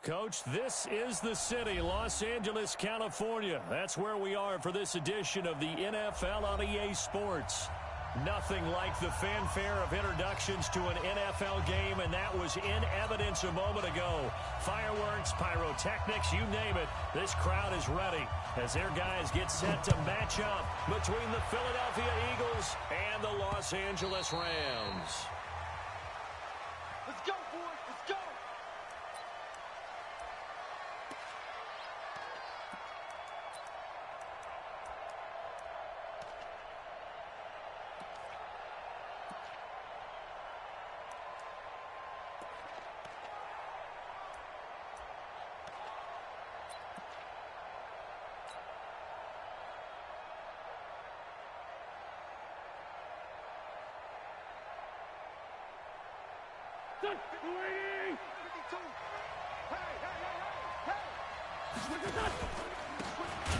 Coach, this is the city, Los Angeles, California. That's where we are for this edition of the NFL on EA Sports. Nothing like the fanfare of introductions to an NFL game, and that was in evidence a moment ago. Fireworks, pyrotechnics, you name it, this crowd is ready as their guys get set to match up between the Philadelphia Eagles and the Los Angeles Rams. Let's go, boys, let's go!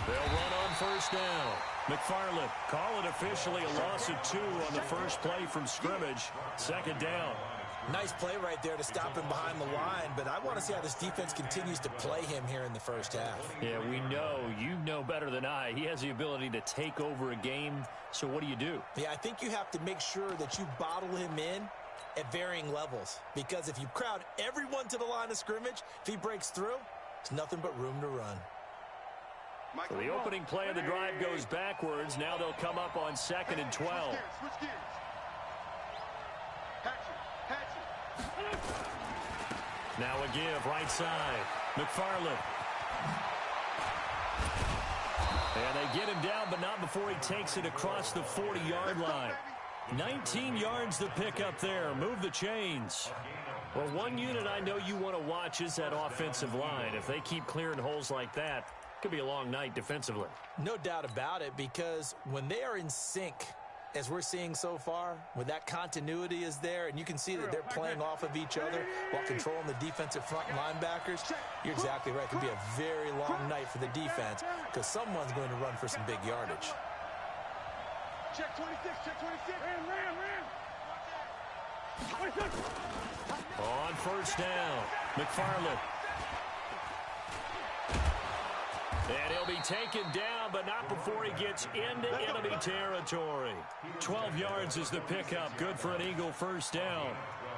They'll run on first down. McFarland, call it officially a loss of 2 on the first play from scrimmage. Second down. Nice play right there to stop him behind the line, but I want to see how this defense continues to play him here in the first half. Yeah, we know. You know better than I. He has the ability to take over a game, so what do you do? Yeah, I think you have to make sure that you bottle him in at varying levels, because if you crowd everyone to the line of scrimmage, if he breaks through, there's nothing but room to run. So the opening play of the drive goes backwards. Now they'll come up on 2nd and 12. Switch gears. Now a give, right side. McFarland. And they get him down, but not before he takes it across the 40-yard line. 19 yards to pick up there. Move the chains. Well, one unit I know you want to watch is that offensive line. If they keep clearing holes like that, it could be a long night defensively. No doubt about it, because when they are in sync, as we're seeing so far, when that continuity is there, and you can see that they're playing off of each other while controlling the defensive front linebackers, you're exactly right. It could be a very long night for the defense because someone's going to run for some big yardage. Check 26, check 26. Ram. On first down, McFarland. And he'll be taken down, but not before he gets into enemy territory. 12 yards is the pickup. Good for an Eagle first down.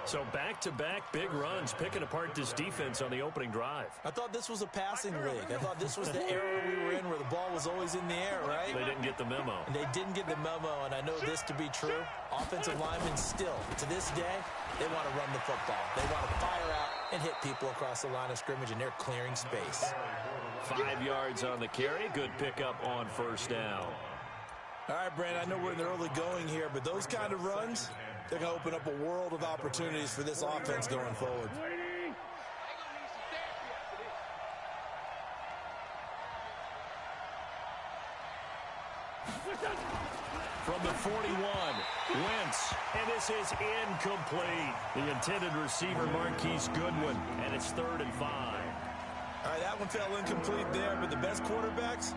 So back-to-back big runs, picking apart this defense on the opening drive. I thought this was a passing league. I thought this was the era we were in where the ball was always in the air, right? They didn't get the memo. And they didn't get the memo, and I know this to be true. Offensive linemen still, to this day, they want to run the football. They want to fire out and hit people across the line of scrimmage, and they're clearing space. 5 yards on the carry. Good pickup on first down. All right, Brandon, I know we're in the early going here, but those kind of runs, they're going to open up a world of opportunities for this offense going forward. From the 41, Wentz, and this is incomplete. The intended receiver, Marquise Goodwin, and it's 3rd and 5. All right, that one fell incomplete there, but the best quarterbacks,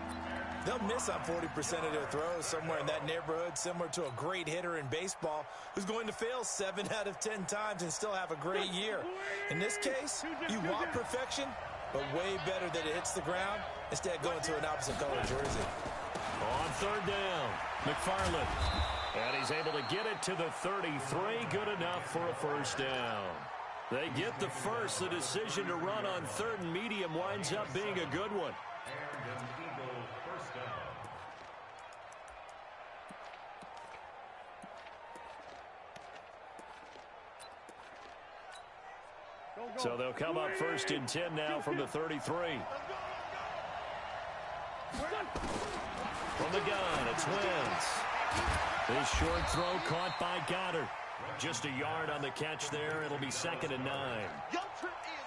they'll miss on 40% of their throws, somewhere in that neighborhood, similar to a great hitter in baseball who's going to fail 7 out of 10 times and still have a great year. In this case, you want perfection, but way better that it hits the ground instead of going to an opposite color jersey. On 3rd down, McFarland. And he's able to get it to the 33. Good enough for a first down. They get the first. The decision to run on 3rd and medium winds up being a good one. So they'll come up 1st and 10 now from the 33. From the gun, it's Wentz. His short throw caught by Goddard. Just a yard on the catch there. It'll be 2nd and 9.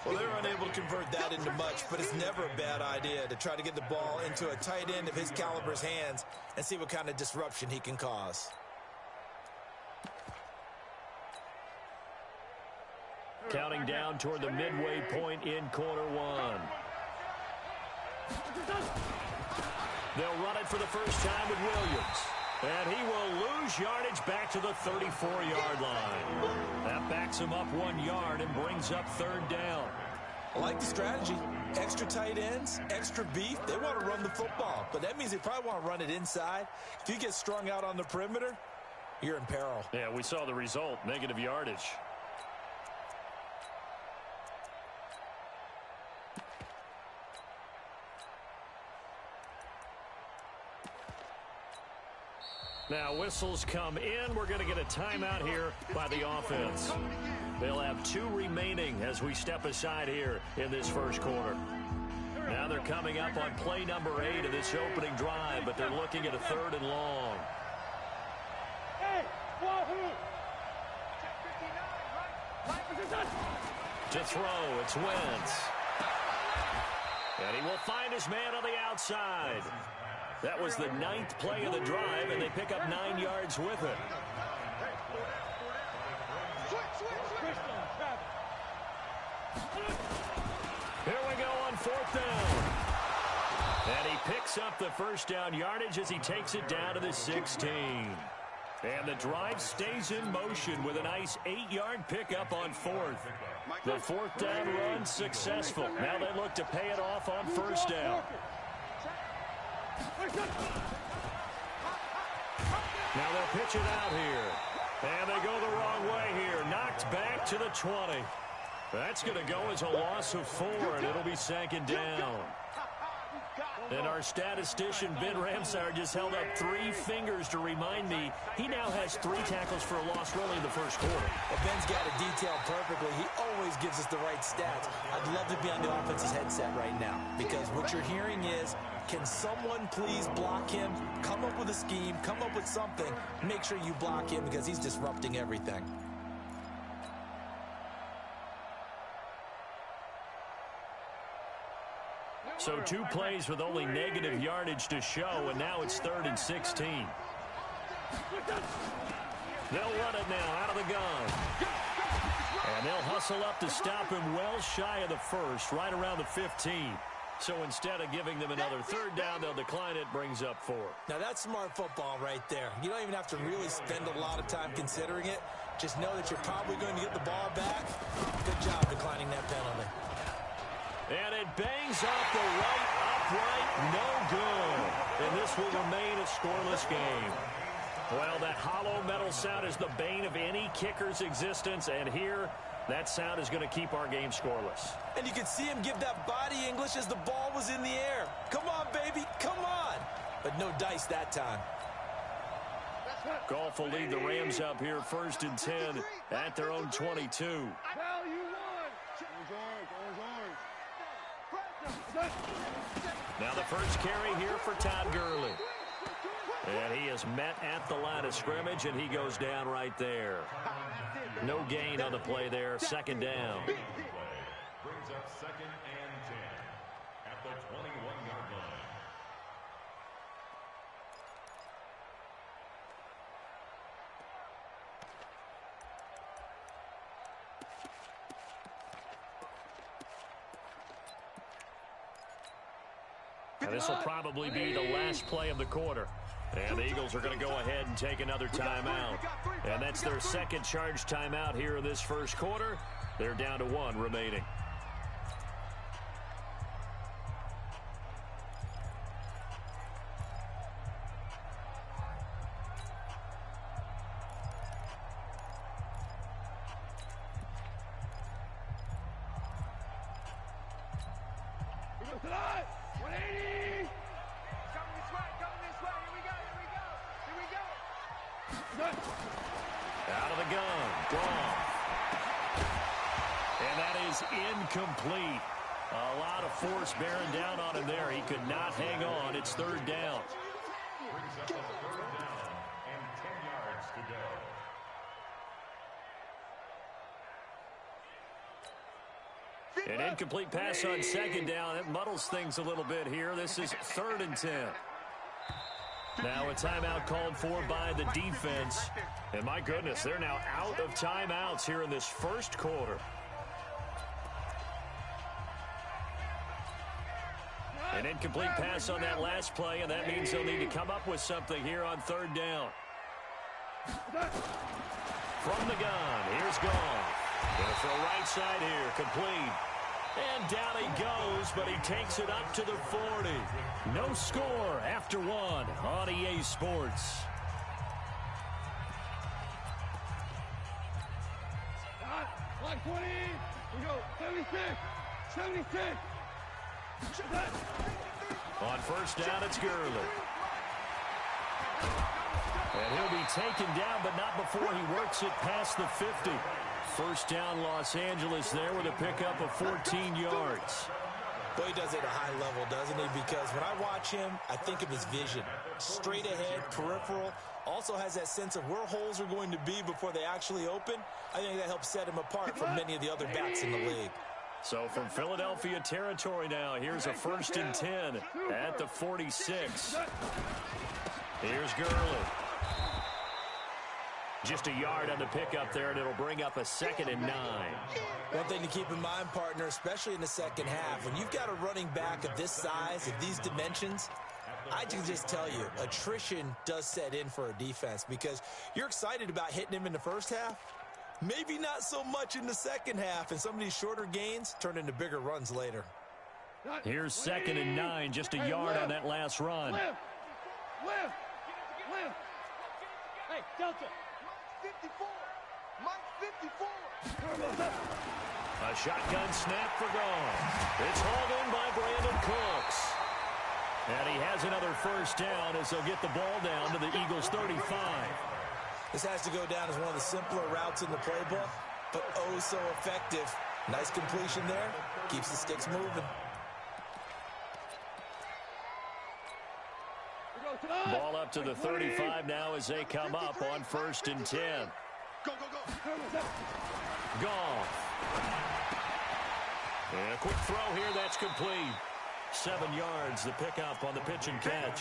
Well, they're unable to convert that into much, but it's never a bad idea to try to get the ball into a tight end of his caliber's hands and see what kind of disruption he can cause. Counting down toward the midway point in quarter 1. They'll run it for the first time with Williams. And he will lose yardage back to the 34-yard line. That backs him up 1 yard and brings up 3rd down. I like the strategy. Extra tight ends, extra beef. They want to run the football, but that means they probably want to run it inside. If you get strung out on the perimeter, you're in peril. Yeah, we saw the result, negative yardage. Now whistles come in. We're going to get a timeout here by the offense. They'll have 2 remaining as we step aside here in this first quarter. Now they're coming up on play number 8 of this opening drive, but they're looking at a 3rd and long. To throw, it's Wentz. And he will find his man on the outside. That was the 9th play of the drive, and they pick up 9 yards with it. Here we go on 4th down. And he picks up the first down yardage as he takes it down to the 16. And the drive stays in motion with a nice 8-yard pickup on 4th. The 4th down run successful. Now they look to pay it off on 1st down. Now they'll pitch it out here. And they go the wrong way here. Knocked back to the 20. That's going to go as a loss of 4, and it'll be 2nd down. And our statistician, Ben Ramsar, just held up 3 fingers to remind me he now has 3 tackles for a loss really in the first quarter. Well, Ben's got it detailed perfectly. He always gives us the right stats. I'd love to be on the offense's headset right now, because what you're hearing is, can someone please block him? Come up with a scheme, come up with something. Make sure you block him because he's disrupting everything. So 2 plays with only negative yardage to show, and now it's 3rd and 16. They'll run it now out of the gun. And they'll hustle up to stop him well shy of the 1st, right around the 15. So instead of giving them another 3rd down, they'll decline it, brings up 4. Now that's smart football right there. You don't even have to really spend a lot of time considering it. Just know that you're probably going to get the ball back. Good job declining that penalty. And it bangs off the right upright, no good. And this will remain a scoreless game. Well, that hollow metal sound is the bane of any kicker's existence, and here, that sound is going to keep our game scoreless. And you can see him give that body English as the ball was in the air. Come on, baby, come on. But no dice that time. Goff will lead the Rams up here 1st and 10 at their own 22. Now the first carry here for Todd Gurley. And he is met at the line of scrimmage, and he goes down right there. No gain on the play there. 2nd down. Brings up 2nd and 10 at the 21-yard line. And this will probably be the last play of the quarter. And the Eagles are going to go ahead and take another timeout. And that's their 2nd charge timeout here in this first quarter. They're down to 1 remaining. Out of the gun. Gone. And that is incomplete. A lot of force bearing down on him there. He could not hang on. It's 3rd down. Brings up a 3rd down and 10 yards to go. An incomplete pass on 2nd down. It muddles things a little bit here. This is 3rd and 10. Now a timeout called for by the defense. And my goodness, they're now out of timeouts here in this first quarter. An incomplete pass on that last play, and that means they'll need to come up with something here on 3rd down. From the gun, here's Goff. Gonna throw right side here, complete. And down he goes, but he takes it up to the 40. No score after one on EA Sports. Like 20. We go 76. 76. On first down, it's Gurley. And he'll be taken down, but not before he works it past the 50. First down, Los Angeles there with a pickup of 14 yards. Boy, he does it at a high level, doesn't he? Because when I watch him, I think of his vision. Straight ahead, peripheral. Also has that sense of where holes are going to be before they actually open. I think that helps set him apart from many of the other backs in the league. So from Philadelphia territory now, here's a 1st and 10 at the 46. Here's Gurley. Just a yard on the pickup there, and it'll bring up a 2nd and 9. One thing to keep in mind, partner, especially in the second half, when you've got a running back of this size, of these dimensions, I can just tell you, attrition does set in for a defense because you're excited about hitting him in the first half. Maybe not so much in the second half, and some of these shorter gains turn into bigger runs later. Here's 2nd and 9, just a yard on that last run. Left. Hey, Delta. 54. Mike 54. A shotgun snap for Gone. It's hauled in by Brandon Cooks. And he has another first down as they'll get the ball down to the Eagles' 35. This has to go down as one of the simpler routes in the playbook, but oh so effective. Nice completion there. Keeps the sticks moving. Ball up to the 35 now as they come up on 1st and 10. Go. Goff. And a quick throw here, that's complete. 7 yards, the pickup on the pitch and catch.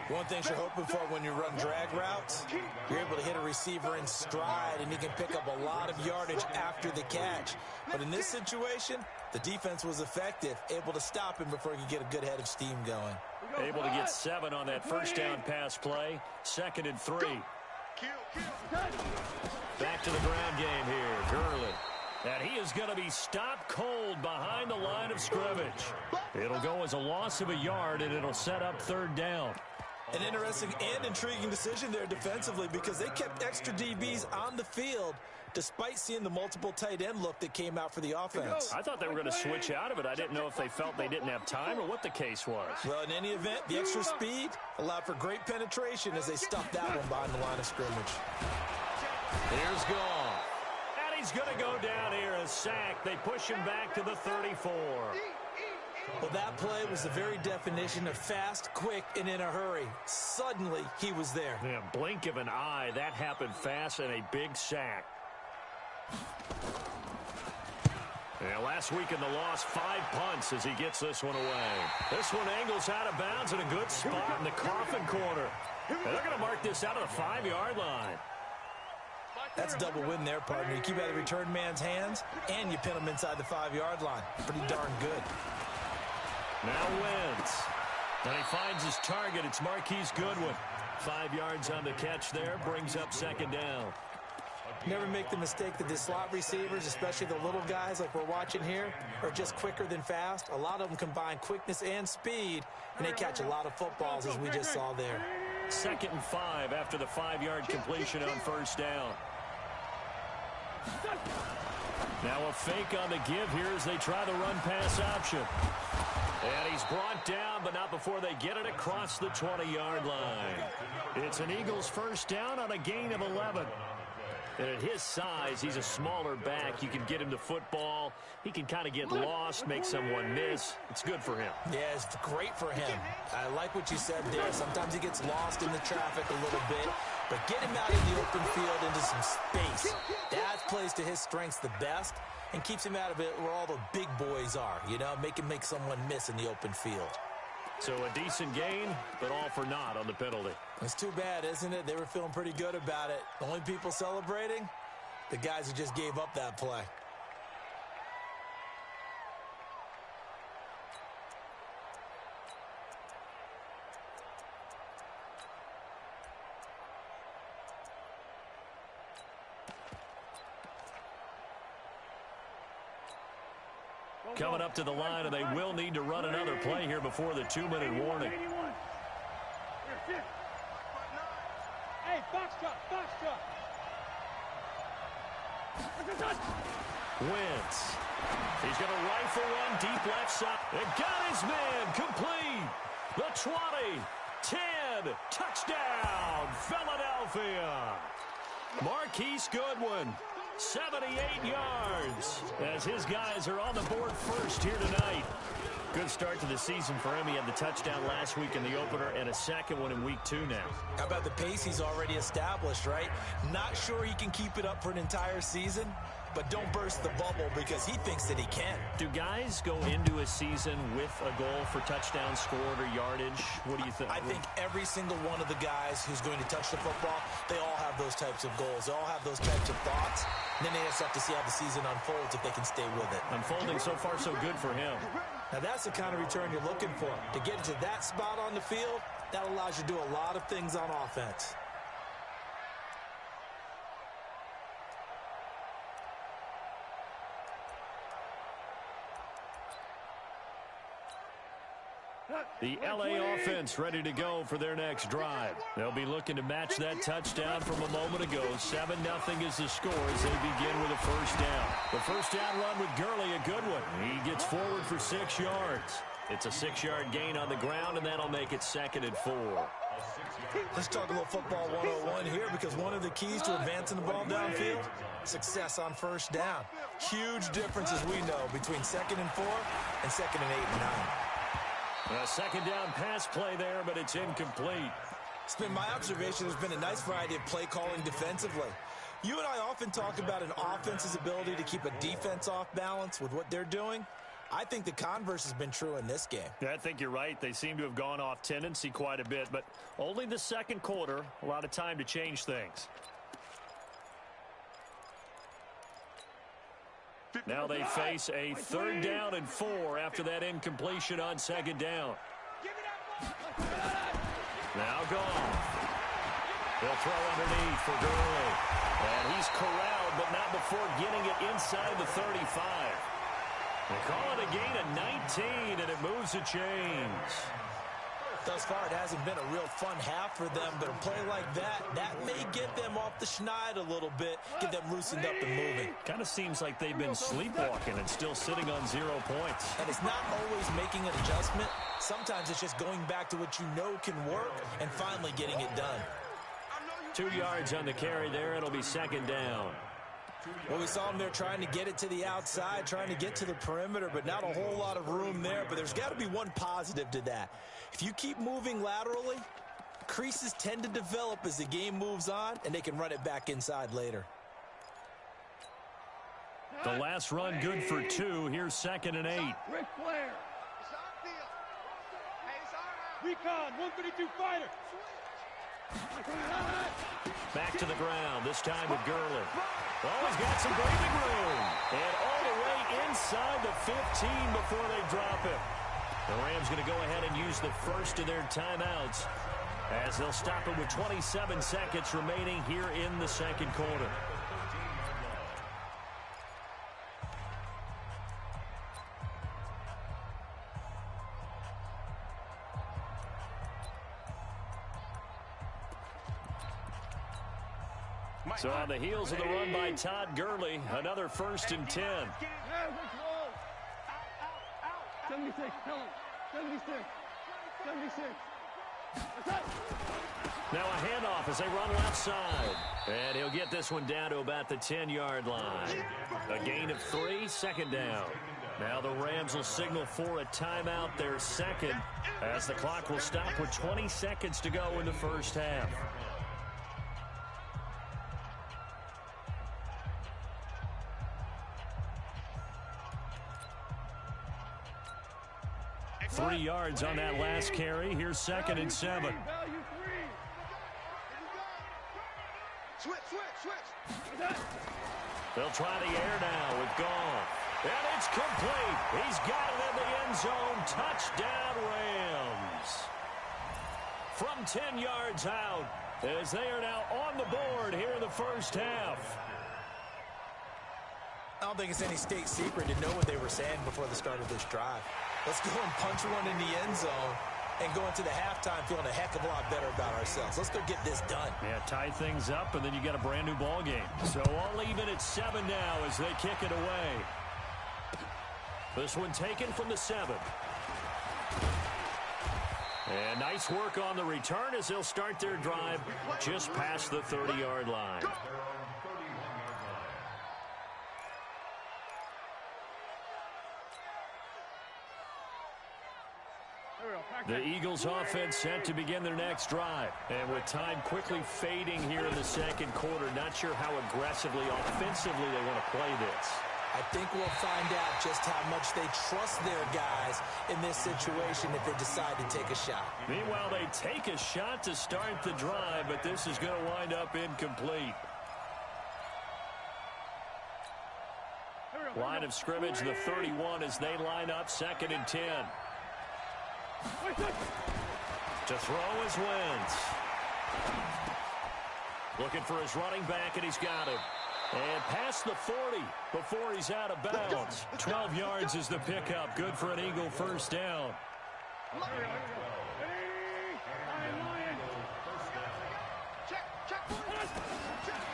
One thing you're hoping for when you run drag routes, you're able to hit a receiver in stride, and he can pick up a lot of yardage after the catch. But in this situation, the defense was effective, able to stop him before he could get a good head of steam going. Able to get 7 on that first down pass play. 2nd and 3. Back to the ground game here. Gurley. And he is going to be stopped cold behind the line of scrimmage. It'll go as a loss of a yard, and it'll set up 3rd down. An interesting and intriguing decision there defensively because they kept extra DBs on the field despite seeing the multiple tight end look that came out for the offense. I thought they were going to switch out of it. I didn't know if they felt they didn't have time or what the case was. Well, in any event, the extra speed allowed for great penetration as they stuffed that one behind the line of scrimmage. Here's Goff. And he's going to go down here, a sack. They push him back to the 34. Well, that play was the very definition of fast, quick, and in a hurry. Suddenly, he was there. Yeah, blink of an eye. That happened fast and a big sack. Yeah, last week in the loss, 5 punts as he gets this one away. This one angles out of bounds in a good spot in the coffin corner. And they're going to mark this out of the 5-yard line. That's a double win there, partner. You keep out of the return man's hands, and you pin him inside the 5-yard line. Pretty darn good. Now wins. And he finds his target. It's Marquise Goodwin. 5 yards on the catch there. Brings up 2nd down. Never make the mistake that the slot receivers, especially the little guys like we're watching here, are just quicker than fast. A lot of them combine quickness and speed, and they catch a lot of footballs, as we just saw there. 2nd and 5 after the 5-yard completion on first down. Now a fake on the give here as they try the run-pass option. And he's brought down, but not before they get it across the 20-yard line. It's an Eagles first down on a gain of 11. And at his size, he's a smaller back. You can get him the football. He can kind of get lost, make someone miss. It's good for him. Yeah, it's great for him. I like what you said there. Sometimes he gets lost in the traffic a little bit. But get him out in the open field into some space. That plays to his strengths the best and keeps him out of it where all the big boys are. You know, make someone miss in the open field. So a decent gain, but all for naught on the penalty. It's too bad, isn't it? They were feeling pretty good about it. The only people celebrating, the guys who just gave up that play. coming up to the line, and they will need to run another play here before the 2-minute warning. Hey, box drop, box drop. Wentz. He's going to rifle one deep left side. It got his man complete. The 20, 10, touchdown, Philadelphia. Marquise Goodwin, 78 yards, as his guys are on the board first here tonight. Good start to the season for him. He had the touchdown last week in the opener and a second one in week 2 now. How about the pace he's already established, right? Not sure he can keep it up for an entire season, but don't burst the bubble because he thinks that he can. Do guys go into a season with a goal for touchdowns scored or yardage? What do you think? I think every single one of the guys who's going to touch the football, they all have those types of goals. They all have those types of thoughts. And then they just have to see how the season unfolds if they can stay with it. Unfolding so far so good for him. Now that's the kind of return you're looking for. To get into that spot on the field, that allows you to do a lot of things on offense. The LA offense ready to go for their next drive. They'll be looking to match that touchdown from a moment ago. 7-0 is the score as they begin with a first down. The first down run with Gurley, a good one. He gets forward for 6 yards. It's a 6-yard gain on the ground, and that'll make it 2nd and 4. Let's talk a little football 101 here, because one of the keys to advancing the ball downfield, success on first down. Huge difference, as we know, between 2nd and 4 and 2nd and 8 and 9. A second down pass play there, but it's incomplete. It's been my observation there's been a nice variety of play calling defensively. You and I often talk about an offense's ability to keep a defense off balance with what they're doing. I think the converse has been true in this game. Yeah, I think you're right. They seem to have gone off tendency quite a bit, but only the second quarter, a lot of time to change things. Now they face a 3rd down and 4 after that incompletion on 2nd down. Now gone. They'll throw underneath for Gurley. And he's corralled, but not before getting it inside the 35. They call it a gain of 19, and it moves the chains. Thus far, it hasn't been a real fun half for them, but a play like that may get them off the schneid a little bit, get them loosened up and moving. Kind of seems like they've been sleepwalking and still sitting on 0 points. And it's not always making an adjustment. Sometimes it's just going back to what you know can work and finally getting it done. 2 yards on the carry there. It'll be 2nd down. Well, we saw them there trying to get it to the outside, trying to get to the perimeter, but not a whole lot of room there. But there's got to be one positive to that. If you keep moving laterally, creases tend to develop as the game moves on, and they can run it back inside later. The last run good for 2. Here's 2nd and 8. Ric Flair. Recon, 132 fighter. Back to the ground, this time with Gurley. Oh, he's got some breathing room. And all the way inside the 15 before they drop it. The Rams going to go ahead and use the first of their timeouts as they'll stop it with 27 seconds remaining here in the second quarter. So on the heels of the run by Todd Gurley, another 1st and 10. 76, tell him. 76. 76. Now a handoff as they run left side. And he'll get this one down to about the 10-yard line. A gain of 3, 2nd down. Now the Rams will signal for a timeout, their 2nd, as the clock will stop with 20 seconds to go in the first half. Three yards on that last carry. Here's 2nd and 7. Value 3. Switch. They'll try the air now with Goff. And it's complete. He's got it in the end zone. Touchdown, Rams. From 10 yards out, as they are now on the board here in the first half. don't think it's any state secret to know what they were saying before the start of this drive. Let's go and punch one in the end zone and go into the halftime feeling a heck of a lot better about ourselves. Let's go get this done. Yeah, tie things up, and then you got a brand new ball game. So all even at 7 now as they kick it away. This one taken from the 7. And nice work on the return as they'll start their drive just past the 30-yard line. The Eagles offense set to begin their next drive. And with time quickly fading here in the second quarter, not sure how aggressively, offensively they want to play this. I think we'll find out just how much they trust their guys in this situation if they decide to take a shot. Meanwhile, they take a shot to start the drive, but this is going to wind up incomplete. Line of scrimmage, the 31, as they line up 2nd and 10. To throw is Wentz. Looking for his running back, and he's got him. And past the 40 before he's out of bounds. 12 yards is the pickup. Good for an Eagle first down.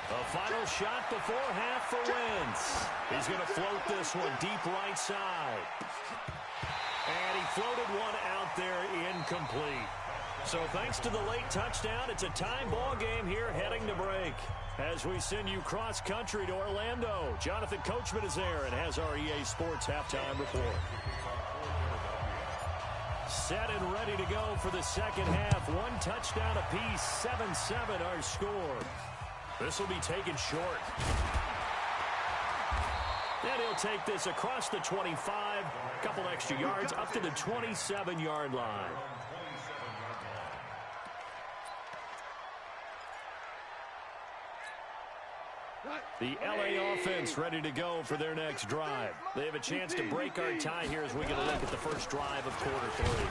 A final shot before half for Wentz. He's going to float this one deep right side. And he floated one out there incomplete. So thanks to the late touchdown, it's a tie ball game here heading to break. As we send you cross-country to Orlando, Jonathan Coachman is there and has our EA Sports halftime report. Set and ready to go for the second half. One touchdown apiece, 7-7 our score. This will be taken short. And he'll take this across the 25, a couple extra yards, up to the 27-yard line. The LA offense ready to go for their next drive. They have a chance to break our tie here as we get a look at the first drive of quarter 3.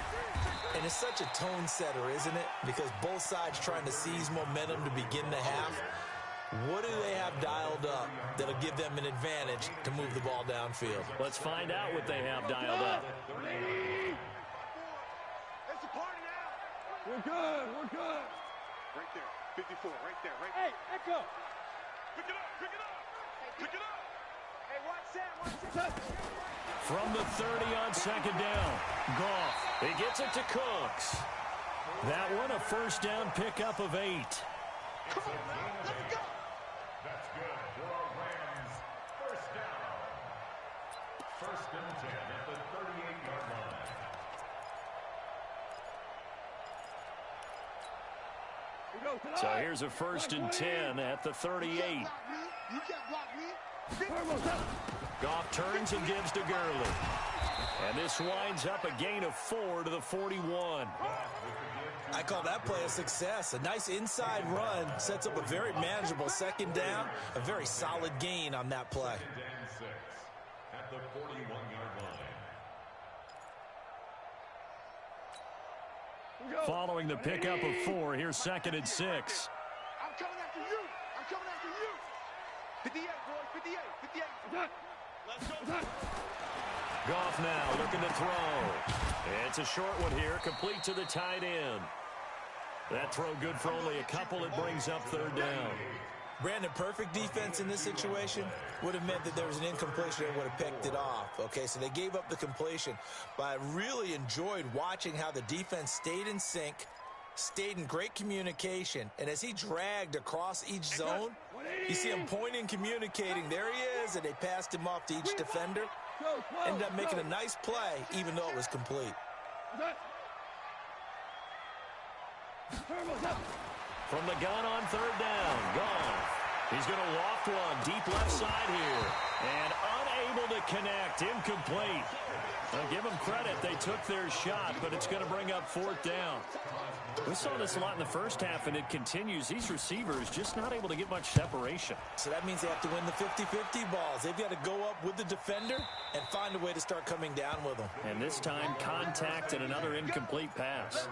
And it's such a tone setter, isn't it? Because both sides trying to seize momentum to begin the half. What do they have dialed up that'll give them an advantage to move the ball downfield? Let's find out what they have dialed up. It's a party now. We're good. We're good. Right there. 54. Right there. Right there. Hey, Echo. Pick it up. Pick it up. Pick it up. Hey, watch that. Watch that. From the 30 on second down. Goff. He gets it to Cooks. That one a first down pickup of 8. Come on, let's go. That's good for a Rams first down. First and 10 at the 38-yard line. So here's a first and 10 at the 38. Goff turns and gives to Gurley. And this winds up a gain of 4 to the 41. I call that play a success. A nice inside run sets up a very manageable second down. A very solid gain on that play. Second and 6 at the 41-yard line. Following the pickup of 4, here's 2nd and 6. I'm coming after you. I'm coming after you. 58, boys. 58. 58. Let's go. Goff now looking to throw. It's a short one here, complete to the tight end. That throw good for only a couple. It brings up 3rd down. Brandon, perfect defense in this situation would have meant that there was an incompletion and would have picked it off. Okay, so they gave up the completion. But I really enjoyed watching how the defense stayed in sync, stayed in great communication, and as he dragged across each zone, you see him pointing, communicating. There he is, and they passed him off to each defender. Ended up making a nice play, even though it was complete. From the gun on 3rd down, Goff. He's going to loft one deep left side here. And unable to connect, incomplete. Now give them credit, they took their shot, but it's going to bring up 4th down. We saw this a lot in the first half, and it continues. These receivers just not able to get much separation. So that means they have to win the 50-50 balls. They've got to go up with the defender and find a way to start coming down with them. And this time, contact and another incomplete pass.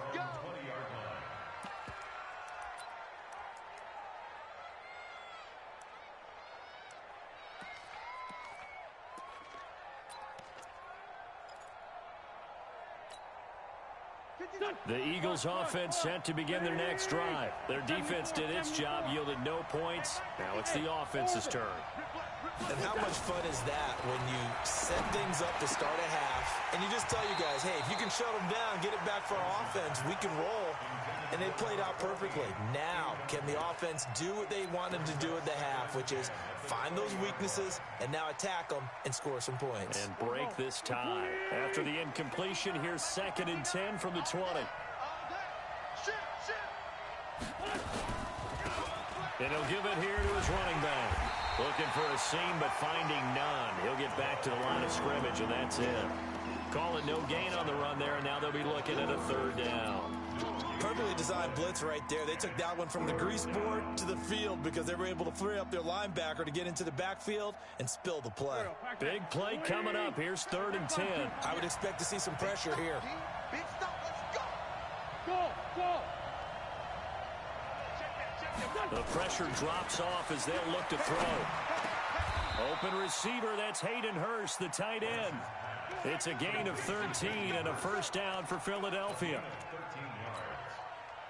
The Eagles offense set to begin their next drive. Their defense did its job, yielded no points. Now it's the offense's turn. And how much fun is that when you set things up to start a half and you just tell you guys, hey, if you can shut them down, get it back for our offense, we can roll. And they played out perfectly. Now, can the offense do what they wanted to do at the half, which is find those weaknesses and now attack them and score some points. And break this tie. After the incompletion, here's 2nd and 10 from the 20. And he'll give it here to his running back. Looking for a seam, but finding none. He'll get back to the line of scrimmage, and that's it. Call it no gain on the run there, and now they'll be looking at a 3rd down. Perfectly designed blitz right there. They took that one from the grease board to the field because they were able to free up their linebacker to get into the backfield and spill the play. Big play coming up. Here's 3rd and 10. I would expect to see some pressure here. Big stop, let's go. Go. The pressure drops off as they'll look to throw. Open receiver, that's Hayden Hurst, the tight end. It's a gain of 13 and a 1st down for Philadelphia.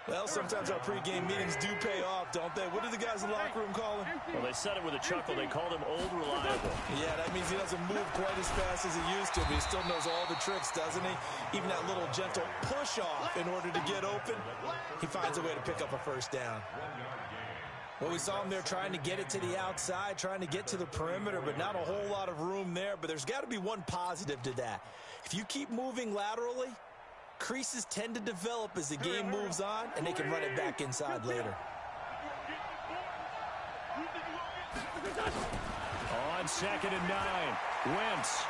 Well, sometimes our pregame meetings do pay off, don't they? What do the guys in the locker room call him? Well, they said it with a chuckle. They called him Old Reliable. Yeah, that means he doesn't move quite as fast as he used to, but he still knows all the tricks, doesn't he? Even that little gentle push-off in order to get open, he finds a way to pick up a 1st down. Well, we saw him there trying to get it to the outside, trying to get to the perimeter, but not a whole lot of room there. But there's got to be one positive to that. If you keep moving laterally, creases tend to develop as the game moves on, and they can run it back inside later. On 2nd and 9, Wentz.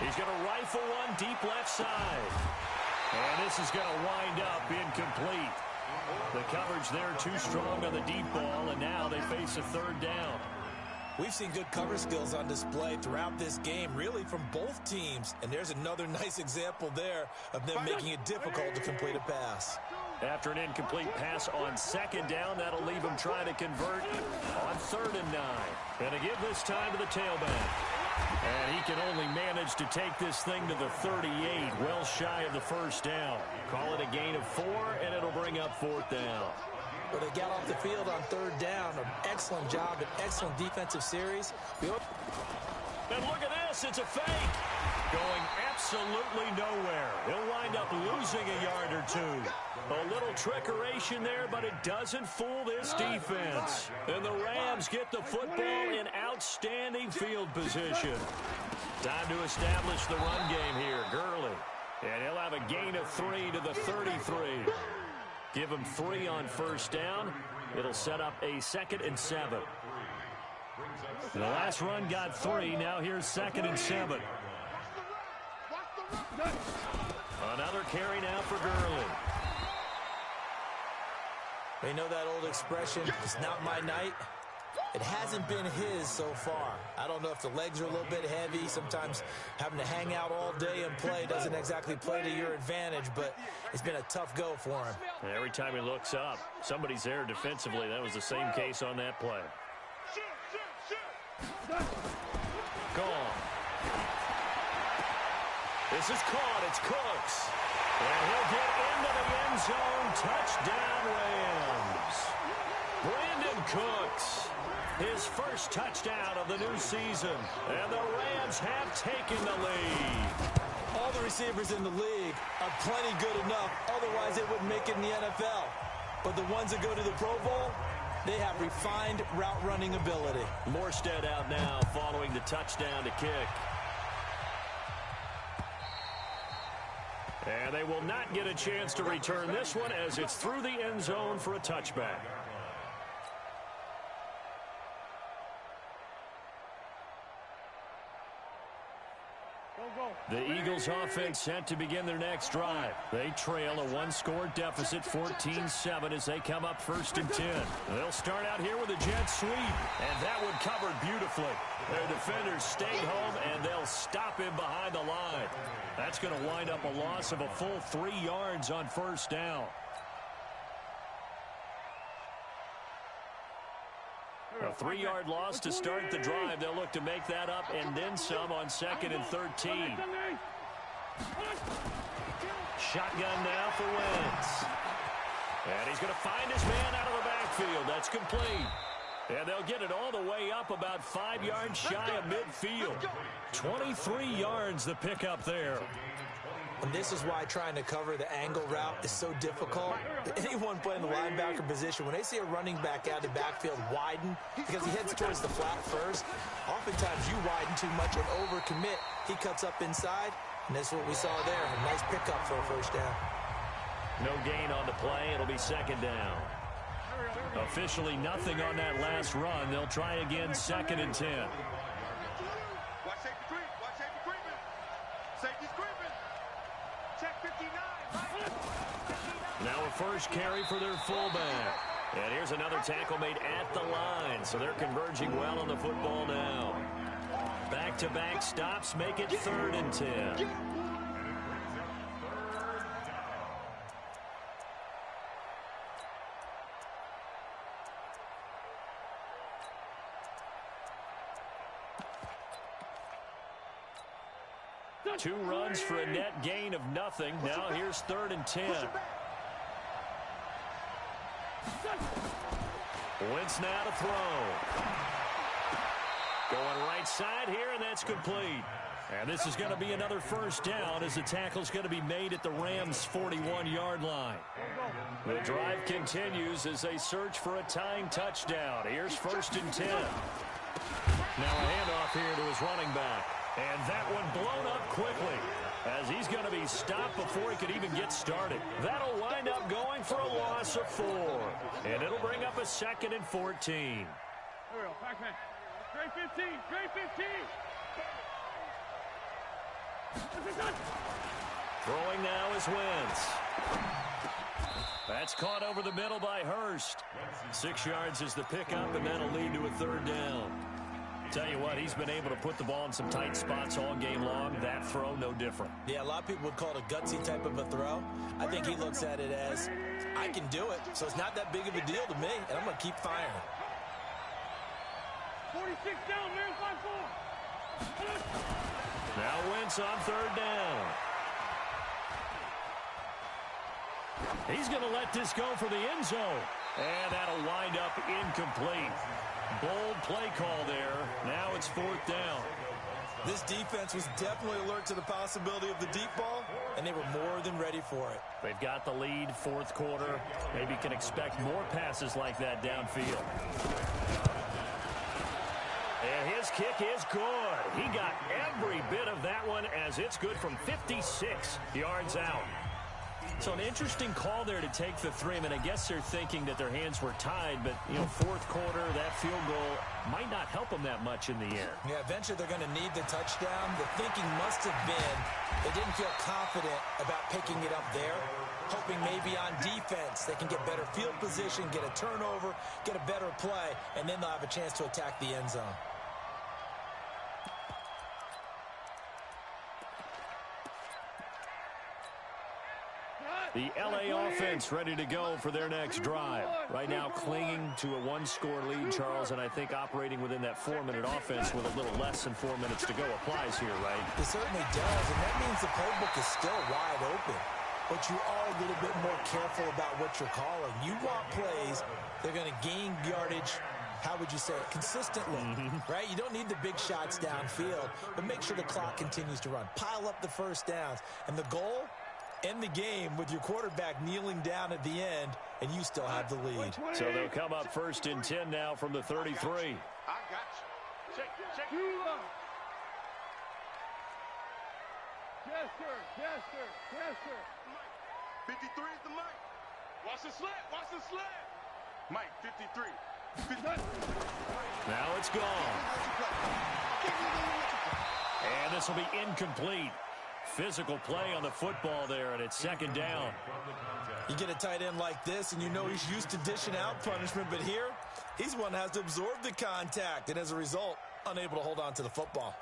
He's going to rifle one deep left side. And this is going to wind up incomplete. The coverage there too strong on the deep ball, and now they face a 3rd down. We've seen good cover skills on display throughout this game, really from both teams. And there's another nice example there of them making it difficult to complete a pass. After an incomplete pass on 2nd down, that'll leave him trying to convert on 3rd and 9. And to give this time to the tailback. And he can only manage to take this thing to the 38, well shy of the 1st down. Call it a gain of 4, and it'll bring up 4th down. Well, they got off the field on 3rd down. An excellent job, an excellent defensive series. And look at this, it's a fake. Going absolutely nowhere. He'll wind up losing a yard or 2. A little trickeration there, but it doesn't fool this defense. And the Rams get the football in outstanding field position. Time to establish the run game here. Gurley. And he'll have a gain of 3 to the 33. Give him 3 on 1st down. It'll set up a 2nd and 7. The last run got 3. Now here's 2nd and 7. Another carry now for Gurley. You know that old expression, it's not my night? It hasn't been his so far. I don't know if the legs are a little bit heavy. Sometimes having to hang out all day and play doesn't exactly play to your advantage, but it's been a tough go for him. And every time he looks up, somebody's there defensively. That was the same case on that play. Gone. This is caught. It's Cooks. And he'll get into the end zone. Touchdown, Rams. Brandon Cooks. His first touchdown of the new season. And the Rams have taken the lead. All the receivers in the league are plenty good enough. Otherwise, they wouldn't make it in the NFL. But the ones that go to the Pro Bowl, they have refined route running ability. Morstead out now following the touchdown to kick. And they will not get a chance to return this one as it's through the end zone for a touchback. The Eagles offense set to begin their next drive. They trail a 1-score deficit, 14-7, as they come up 1st and 10. They'll start out here with a jet sweep, and that one covered beautifully. Their defenders stayed home, and they'll stop him behind the line. That's going to wind up a loss of a full 3 yards on 1st down. A 3-yard loss to start the drive. They'll look to make that up and then some on 2nd and 13. Shotgun now for Wentz. And he's going to find his man out of the backfield. That's complete. And they'll get it all the way up about 5 yards shy of midfield. 23 yards the pickup there. And this is why trying to cover the angle route is so difficult. Anyone playing the linebacker position, when they see a running back out of the backfield widen because he heads towards the flat first, oftentimes you widen too much and overcommit. He cuts up inside, and that's what we saw there. A nice pickup for a first down. No gain on the play. It'll be second down. Officially nothing on that last run. They'll try again, 2nd and 10. Watch safety creep. Watch safety creeping. Safety's creeping. Check 59. Now a first carry for their fullback. And here's another tackle made at the line. So they're converging well on the football now. Back-to-back stops make it 3rd and 10. Two runs for a net gain of nothing. Now here's 3rd and 10. Wentz now to throw. Going right side here, and that's complete. And this is going to be another first down as the tackle's going to be made at the Rams' 41-yard line. The drive continues as they search for a tying touchdown. Here's 1st and 10. Now a handoff here to his running back. And that one blown up quickly as he's going to be stopped before he could even get started. That'll wind up going for a loss of 4. And it'll bring up a 2nd and 14. Straight 15. Straight 15. Throwing now is Wentz. That's caught over the middle by Hurst. 6 yards is the pickup, and that'll lead to a 3rd down. Tell you what, he's been able to put the ball in some tight spots all game long. That throw, no different. Yeah, a lot of people would call it a gutsy type of a throw. I think he looks at it as, I can do it, so it's not that big of a deal to me, and I'm going to keep firing. 46 down, man, 5-4. Now Wentz on 3rd down. He's going to let this go for the end zone. And that'll wind up incomplete. Bold play call there. Now it's 4th down. This defense was definitely alert to the possibility of the deep ball, and they were more than ready for it. They've got the lead, 4th quarter. Maybe can expect more passes like that downfield. And his kick is good. He got every bit of that one as it's good from 56 yards out. So an interesting call there to take the 3. I mean, I guess they're thinking that their hands were tied, but, you know, 4th quarter, that field goal might not help them that much in the end. Yeah, eventually they're going to need the touchdown. The thinking must have been they didn't feel confident about picking it up there, hoping maybe on defense they can get better field position, get a turnover, get a better play, and then they'll have a chance to attack the end zone. The L.A. offense ready to go for their next drive. Right now clinging to a 1-score lead, Charles, and I think operating within that 4-minute offense with a little less than 4 minutes to go applies here, right? It certainly does, and that means the playbook is still wide open. But you are a little bit more careful about what you're calling. You want plays that are going to gain yardage, how would you say it, consistently, right? You don't need the big shots downfield, but make sure the clock continues to run. Pile up the first downs, and the goal, end the game with your quarterback kneeling down at the end, and you still have the lead. So they'll come up 1st and 10 now from the 33. I got you. Check. Yes, sir. Yes, sir. Yes, sir. 53 is the mic. Watch the slant. Watch the slant. Mike, 53. Now it's gone. And this will be incomplete. Physical play on the football there, and it's 2nd down. You get a tight end like this, and you know he's used to dishing out punishment, but here, he's one that has to absorb the contact, and as a result, unable to hold on to the football.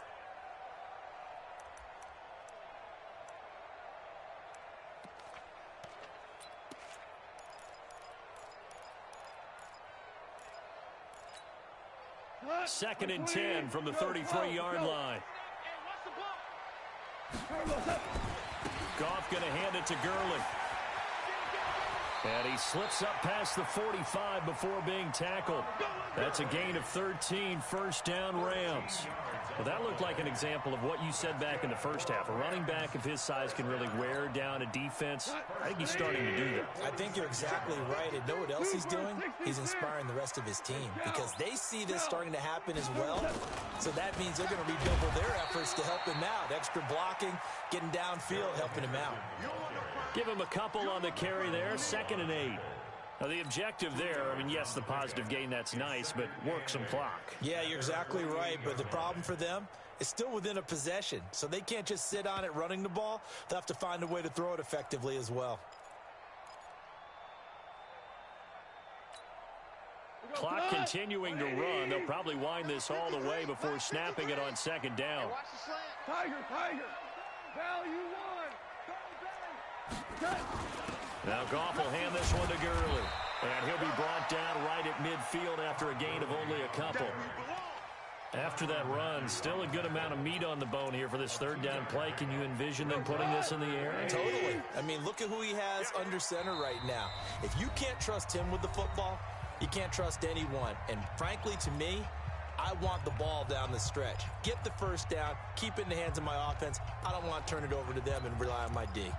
Second and 10 from the 33-yard line. Goff going to hand it to Gurley. And he slips up past the 45 before being tackled. That's a gain of 13, first down Rams. Well, that looked like an example of what you said back in the first half. A running back of his size can really wear down a defense. I think he's starting to do that. I think you're exactly right. And know what else he's doing? He's inspiring the rest of his team because they see this starting to happen as well. So that means they're going to redouble their efforts to help him out. Extra blocking, getting downfield, helping him out. Give him a couple on the carry there, 2nd and 8. Now, the objective there, I mean, yes, the positive gain, that's nice, but work some clock. Yeah, you're exactly right, but the problem for them is still within a possession, so they can't just sit on it running the ball. They'll have to find a way to throw it effectively as well. Clock continuing to run. They'll probably wind this all the way before snapping it on 2nd down. Tiger, Tiger. Value one. Now Goff will hand this one to Gurley. And he'll be brought down right at midfield after a gain of only a couple. After that run, still a good amount of meat on the bone here for this 3rd down play. Can you envision them putting this in the air? Totally. I mean, look at who he has under center right now. If you can't trust him with the football, you can't trust anyone. And frankly, to me, I want the ball down the stretch. Get the first down, keep it in the hands of my offense. I don't want to turn it over to them and rely on my D.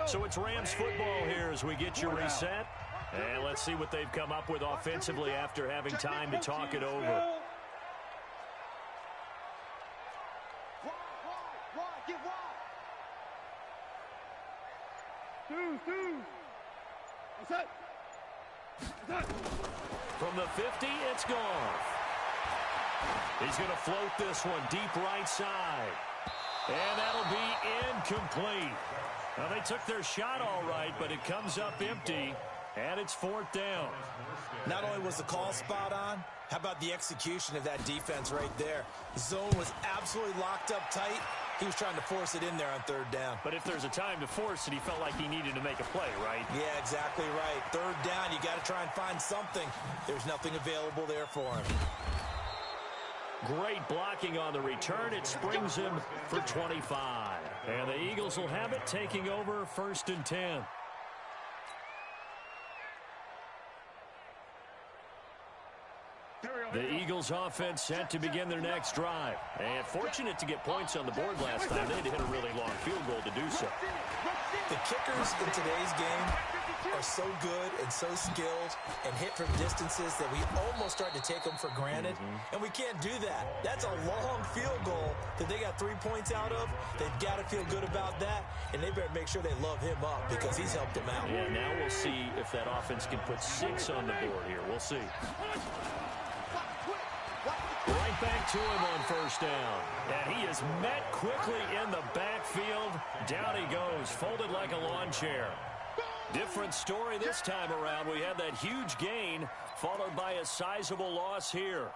So it's Rams football here as we get your reset. And let's see what they've come up with offensively after having time to talk it over. From the 50, it's gone. He's going to float this one deep right side. And that'll be incomplete. Well, they took their shot all right, but it comes up empty, and it's 4th down. Not only was the call spot on, how about the execution of that defense right there? The zone was absolutely locked up tight. He was trying to force it in there on 3rd down. But if there's a time to force it, he felt like he needed to make a play, right? Yeah, exactly right. 3rd down, you got to try and find something. There's nothing available there for him. Great blocking on the return. It springs him for 25. And the Eagles will have it, taking over 1st and 10. The Eagles offense set to begin their next drive. And fortunate to get points on the board last time. They had to hit a really long field goal to do so. The kickers in today's game are so good and so skilled and hit from distances that we almost start to take them for granted. And we can't do that. That's a long field goal that they got 3 points out of. They've got to feel good about that, and they better make sure they love him up because he's helped them out. Yeah, now we'll see if that offense can put 6 on the board here. We'll see. Right back to him on 1st down. And he is met quickly in the backfield. Down he goes, folded like a lawn chair. Different story this time around. We had that huge gain, followed by a sizable loss here.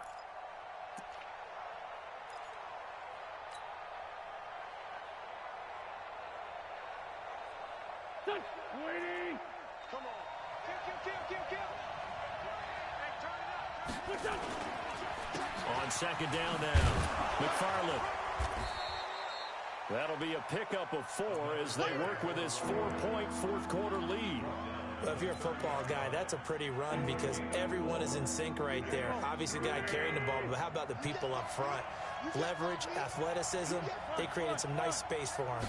Waiting. Come on. Kill. Hey, turn it up. On 2nd down now, McFarland. That'll be a pickup of 4 as they work with his 4-point 4th quarter lead. Well, if you're a football guy, that's a pretty run because everyone is in sync right there. Obviously, the guy carrying the ball, but how about the people up front? Leverage, athleticism, they created some nice space for him.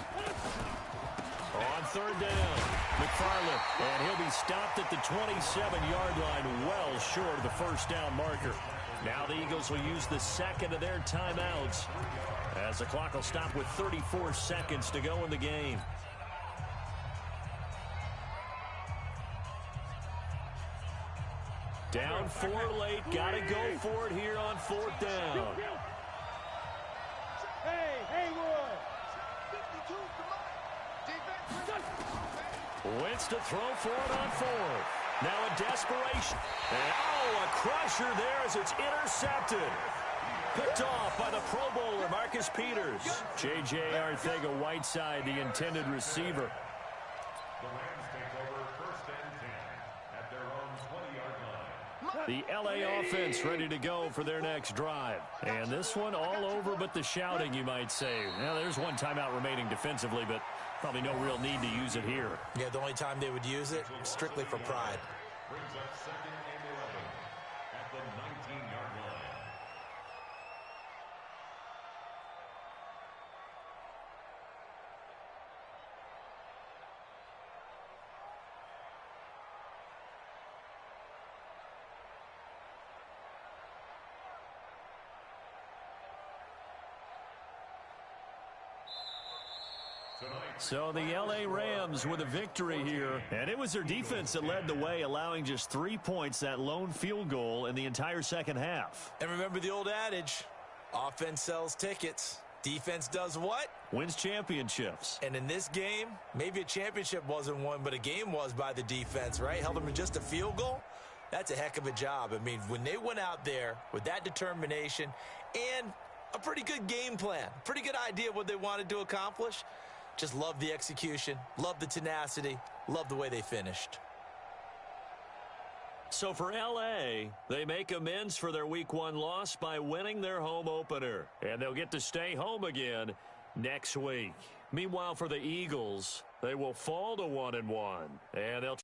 On 3rd down, McFarland, and he'll be stopped at the 27-yard line, well short of the 1st down marker. Now the Eagles will use the 2nd of their timeouts as the clock will stop with 34 seconds to go in the game. Down 4 late, got to go for it here on 4th down. Hey, Haywood. Wentz to throw for it on 4th. Now a desperation. And, a crusher there as it's intercepted. Picked off by the Pro Bowler, Marcus Peters. J.J. Arthega-Whiteside, the intended receiver. The LA offense ready to go for their next drive. And this one all over but the shouting, you might say. Now, there's one timeout remaining defensively, but probably no real need to use it here. Yeah, the only time they would use it, strictly for pride. Brings up 2nd and 11 at the 19-yard line. So the L.A. Rams with a victory here, and it was their defense that led the way, allowing just 3 points, that lone field goal in the entire second half. And remember the old adage, offense sells tickets. Defense does what? Wins championships. And in this game, maybe a championship wasn't won, but a game was by the defense, right? Held them in just a field goal. That's a heck of a job. I mean, when they went out there with that determination and a pretty good game plan, pretty good idea of what they wanted to accomplish, just love the execution, love the tenacity, love the way they finished. So for L.A., they make amends for their Week 1 loss by winning their home opener. And they'll get to stay home again next week. Meanwhile, for the Eagles, they will fall to 1-1. And they'll